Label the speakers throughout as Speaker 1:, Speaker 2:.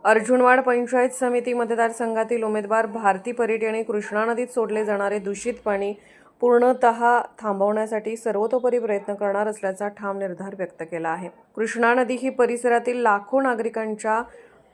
Speaker 1: अर्जुनवाड पंचायत समिती मतदारसंघातील उमेदवार भारती परीट यांनी कृष्णा नदीत सोडले जाणारे दूषित पाणी पूर्णतः थांबवण्यासाठी सर्वतोपरी प्रयत्न करणार असल्याचा ठाम निर्धार व्यक्त केला आहे। कृष्णा नदी ही परिसरातील लाखो नागरिकांच्या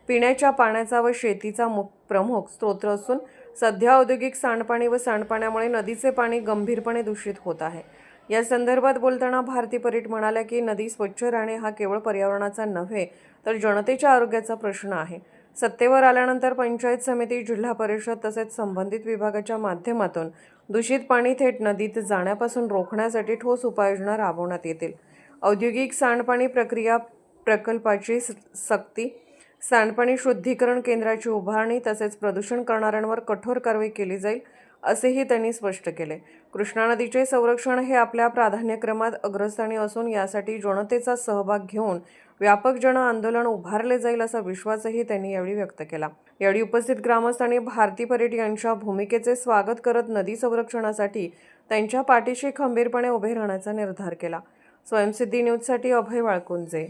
Speaker 1: पिण्याच्या पाण्याचा व शेतीचा प्रमुख स्रोत असून सध्या औद्योगिक सांडपाणी व सांडपाण्यामुळे नदीचे पाणी गंभीरपणे दूषित होत आहे। या संदर्भात बोलताना भारती परीट म्हणाल्या की नदी स्वच्छ राहणे हा केवळ पर्यावरणाचा नव्हे तर जनतेच्या आरोग्याचा प्रश्न आहे। सत्तेवर आल्यानंतर पंचायत समिती, जिल्हा परिषद तसेच संबंधित विभागाच्या माध्यमातून दूषित पाणी थेट नदीत जाण्यापासून रोखण्यासाठी ठोस उपाययोजना राबवण्यात येतील। औद्योगिक सांडपाणी प्रक्रिया प्रकल्पाची सक्ती, सांडपाणी शुद्धीकरण केंद्राची उभारणी तसेच प्रदूषण करणाऱ्यांवर कठोर कारवाई केली जाईल असेही त्यांनी स्पष्ट केले। कृष्णा नदीचे संरक्षण हे आपल्या प्राधान्यक्रमात अग्रस्थानी असून यासाठी जनतेचा सहभाग घेऊन व्यापक जन आंदोलन उभारले जाईल असा विश्वासही त्यांनी यावेळी व्यक्त केला। यावेळी उपस्थित ग्रामस्थांनी भारती परीट यांच्या भूमिकेचे स्वागत करत नदी संरक्षणासाठी त्यांच्या पाठीशी खंबीरपणे उभे राहण्याचा निर्धार केला। स्वयंसिद्धी न्यूजसाठी अभय वाळकुंजे।